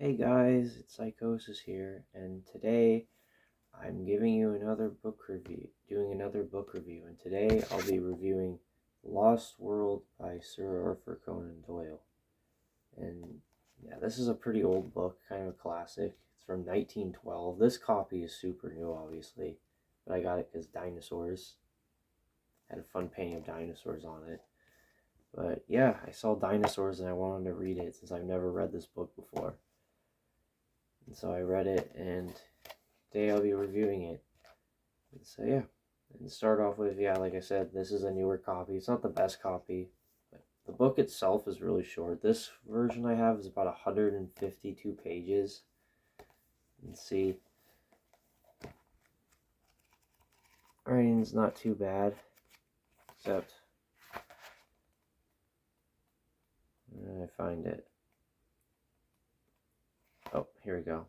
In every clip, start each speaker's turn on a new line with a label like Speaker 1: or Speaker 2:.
Speaker 1: Hey guys, it's Psychosis here, and today I'm giving you another book review, and today I'll be reviewing Lost World by Sir Arthur Conan Doyle. And yeah, this is a pretty old book, kind of a classic. It's from 1912. This copy is super new, obviously, but I got it because dinosaurs. Had a fun painting of dinosaurs on it. But yeah, I saw dinosaurs and I wanted to read it since I've never read this book before. And so I read it, and today I'll be reviewing it. And so yeah, and start off with, like I said, this is a newer copy. It's not the best copy, but the book itself is really short. This version I have is about 152 pages. And see, writing's not too bad, except I find it. Oh, here we go.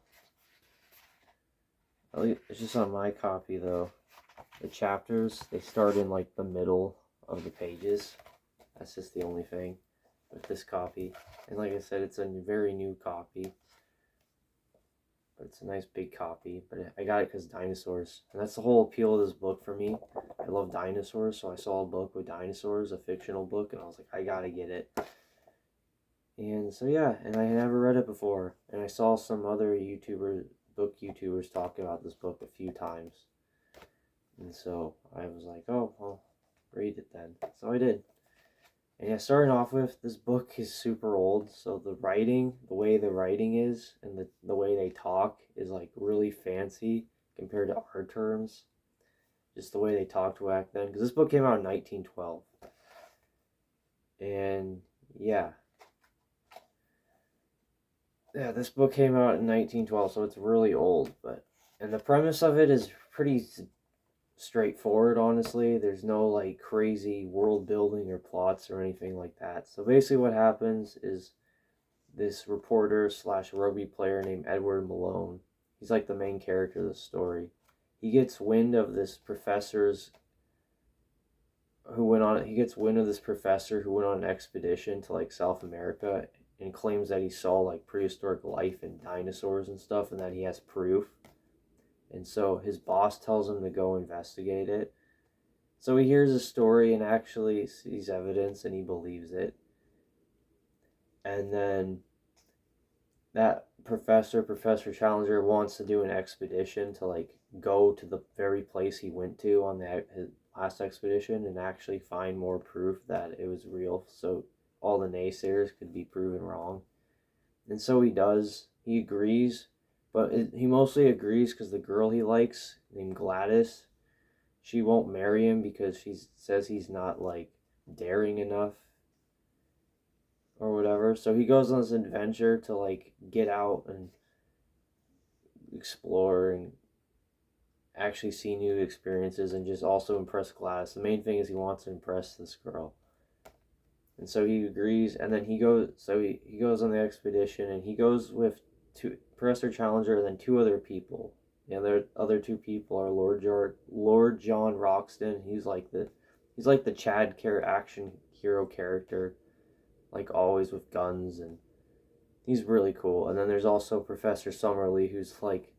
Speaker 1: At least it's just on my copy though. The chapters, they start in like the middle of the pages. That's just the only thing with this copy. And like I said, it's a very new copy. But it's a nice big copy. But I got it because dinosaurs. And that's the whole appeal of this book for me. I love dinosaurs, so I saw a book with dinosaurs, a fictional book, and I was like, I gotta get it. And so yeah, and I had never read it before. And I saw some other book YouTubers talk about this book a few times. And so I was like, oh, I'll read it then. So I did. And yeah, starting off with, this book is super old, so the way the writing is, and the way they talk is like really fancy compared to our terms. Just the way they talked back then, because this book came out in 1912. And yeah, this book came out in 1912, so it's really old. And the premise of it is pretty straightforward, honestly. There's no like crazy world building or plots or anything like that. So basically what happens is this reporter slash rugby player named Edward Malone, he's like the main character of the story. He gets wind of this professor who went on an expedition to like South America and claims that he saw like prehistoric life and dinosaurs and stuff, and that he has proof. And so his boss tells him to go investigate it. So he hears a story and actually sees evidence and he believes it. And then that Professor Challenger, wants to do an expedition to like go to the very place he went to on his last expedition and actually find more proof that it was real, so all the naysayers could be proven wrong. And so he does. He agrees, but he mostly agrees because the girl he likes, named Gladys, she won't marry him because she says he's not like daring enough or whatever. So he goes on this adventure to like get out and explore and actually see new experiences and just also impress Gladys. The main thing is he wants to impress this girl. And so he agrees, and then he goes on the expedition, and he goes with Professor Challenger and then two other people. And the other two people are Lord John Roxton. He's like the Chad action hero character, like always with guns, and he's really cool. And then there's also Professor Summerlee, who's like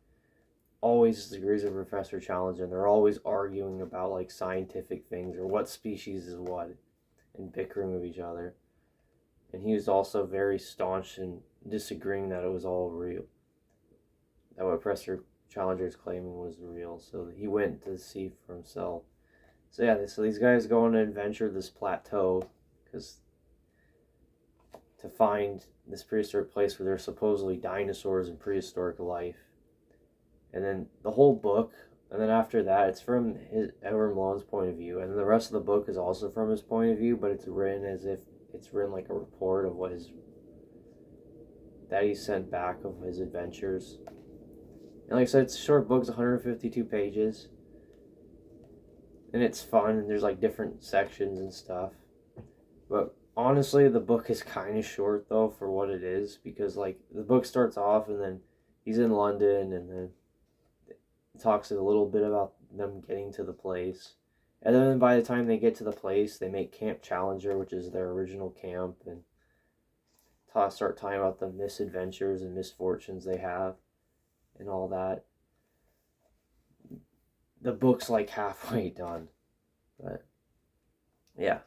Speaker 1: always disagrees with Professor Challenger, and they're always arguing about like scientific things or what species is what, and bickering with each other. And he was also very staunch in disagreeing that it was all real, that what Professor Challenger is claiming was real. So he went to see for himself. So yeah, so these guys go on an adventure to this plateau to find this prehistoric place where there's supposedly dinosaurs and prehistoric life. And then the whole book, and then after that, it's from Edward Malone's point of view, and then the rest of the book is also from his point of view, but it's written as if it's written like a report of that he sent back of his adventures. And like I said, it's a short book, it's 152 pages, and it's fun, and there's like different sections and stuff. But honestly, the book is kind of short though for what it is, because like the book starts off and then he's in London, and then talks a little bit about them getting to the place. And then by the time they get to the place, they make Camp Challenger, which is their original camp, and start talking about the misadventures and misfortunes they have and all that. The book's like halfway done. But yeah.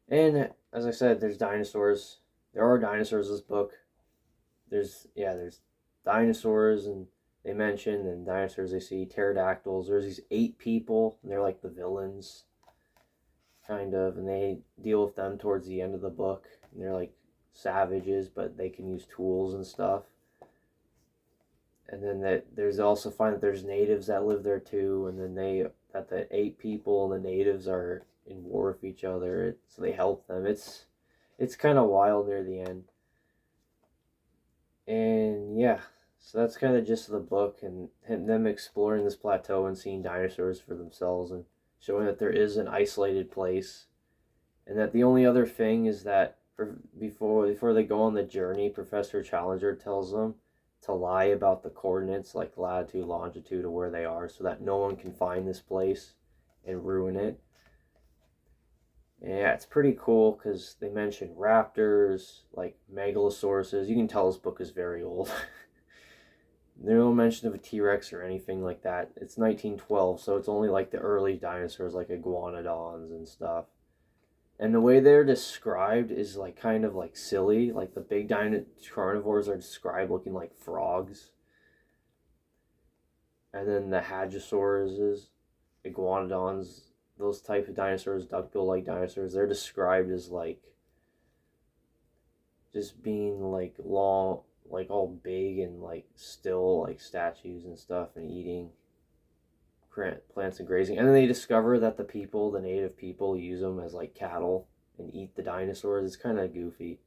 Speaker 1: And as I said, there's dinosaurs. There are dinosaurs in this book. There's dinosaurs, and they mention, and dinosaurs they see pterodactyls. There's these 8 people, and they're like the villains, kind of, and they deal with them towards the end of the book. And they're like savages, but they can use tools and stuff. And then there's also find that there's natives that live there too, and then the 8 people and the natives are in war with each other, so they help them. It's kind of wild near the end. And yeah, so that's kind of the gist of the book, and them exploring this plateau and seeing dinosaurs for themselves, and showing that there is an isolated place, and that the only other thing is that before they go on the journey, Professor Challenger tells them to lie about the coordinates, like latitude, longitude, of where they are, so that no one can find this place and ruin it. And yeah, it's pretty cool because they mention raptors, like megalosauruses. You can tell this book is very old. There's no mention of a T-Rex or anything like that. It's 1912, so it's only like the early dinosaurs, like iguanodons and stuff. And the way they're described is like kind of like silly. Like the big carnivores are described looking like frogs. And then the hadrosaurs, iguanodons, those type of dinosaurs, duckbill-like dinosaurs, they're described as like just being like long, like all big and like still like statues and stuff, and eating plants and grazing. And then they discover that the native people, use them as like cattle and eat the dinosaurs. It's kind of goofy.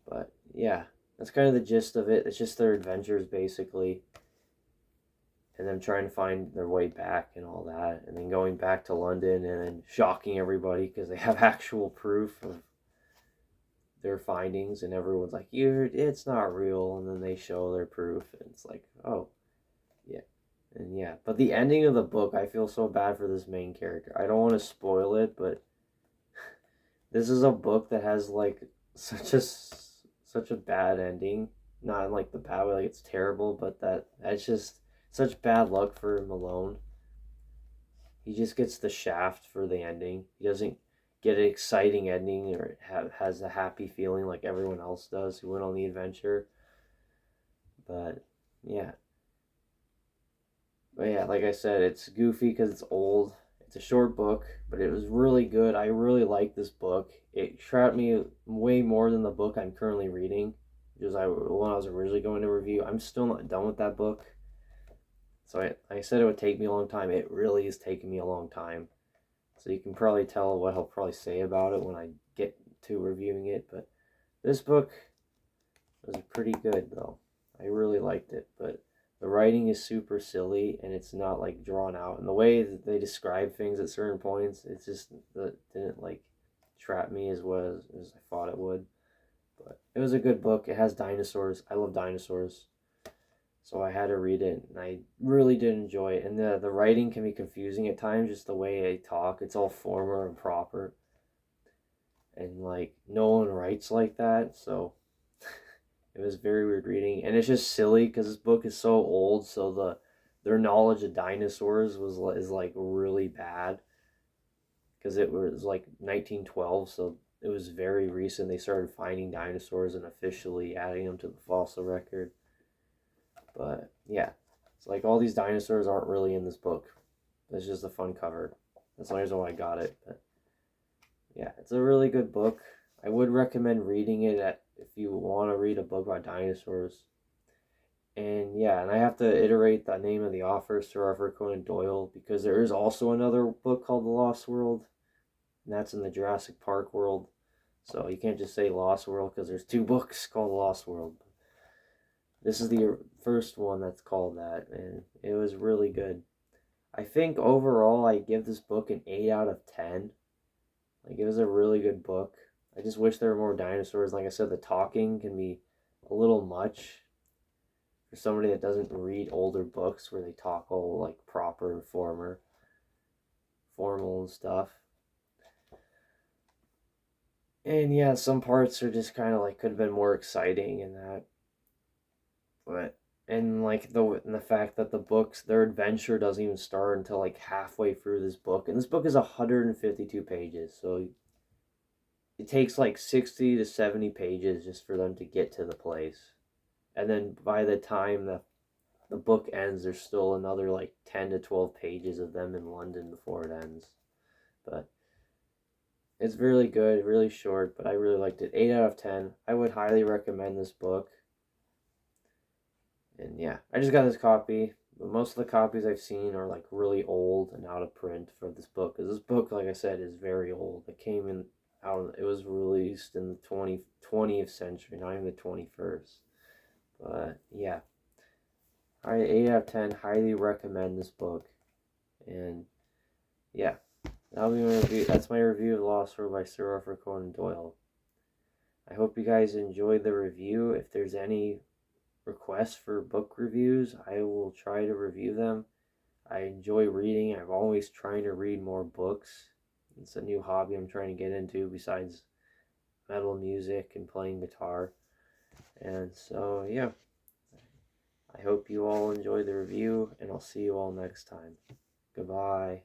Speaker 1: But yeah, that's kind of the gist of it. It's just their adventures basically, and them trying to find their way back and all that, and then going back to London and then shocking everybody because they have actual proof of their findings, and everyone's like, it's not real, and then they show their proof, and it's like, oh, yeah. And yeah, but the ending of the book, I feel so bad for this main character. I don't want to spoil it, but this is a book that has like such a bad ending. Not in like the bad way, like it's terrible, but that's just such bad luck for Malone. He just gets the shaft for the ending. He doesn't get an exciting ending or has a happy feeling like everyone else does who went on the adventure. But yeah. But yeah, like I said, it's goofy because it's old. It's a short book, but it was really good. I really like this book. It trapped me way more than the book I'm currently reading, because when I was originally going to review. I'm still not done with that book. So I said it would take me a long time. It really is taking me a long time. So you can probably tell what I'll probably say about it when I get to reviewing it. But this book was pretty good, though. I really liked it. But the writing is super silly, and it's not like drawn out. And the way that they describe things at certain points, it's just that didn't like trap me as well as I thought it would. But it was a good book. It has dinosaurs. I love dinosaurs. So I had to read it, and I really did enjoy it. And the writing can be confusing at times, just the way they talk. It's all formal and proper. And, like, no one writes like that, so it was very weird reading. And it's just silly, because this book is so old, so their knowledge of dinosaurs is, like, really bad. Because it was, like, 1912, so it was very recent. They started finding dinosaurs and officially adding them to the fossil record. But yeah, it's like all these dinosaurs aren't really in this book. It's just a fun cover. That's the reason why I got it. But yeah, it's a really good book. I would recommend reading it if you want to read a book about dinosaurs. And yeah, and I have to iterate the name of the author, Sir Arthur Conan Doyle, because there is also another book called The Lost World, and that's in the Jurassic Park world. So you can't just say Lost World, because there's 2 books called The Lost World. This is the first one that's called that, and it was really good. I think overall I give this book an 8 out of 10. Like, it was a really good book. I just wish there were more dinosaurs. Like I said, the talking can be a little much for somebody that doesn't read older books where they talk all like proper and formal and stuff. And yeah, some parts are just kind of like could have been more exciting in that, but and like the fact that the books their adventure doesn't even start until like halfway through this book, and this book is 152 pages, so it takes like 60 to 70 pages just for them to get to the place, and then by the time the book ends, there's still another like 10 to 12 pages of them in London before it ends. But it's really good, really short, but I really liked it. 8 out of 10. I would highly recommend this book. And yeah, I just got this copy. But most of the copies I've seen are like really old and out of print for this book. Because this book, like I said, is very old. It came in out. It was released in the 20th century, not even the 21st. But yeah, I 8 out of 10. Highly recommend this book. And yeah, that'll be my review. That's my review of The Lost World by Sir Arthur Conan Doyle. I hope you guys enjoyed the review. If there's any requests for book reviews, I will try to review them. I enjoy reading. I'm always trying to read more books. It's a new hobby I'm trying to get into besides metal music and playing guitar. And so, yeah, I hope you all enjoy the review, and I'll see you all next time. Goodbye.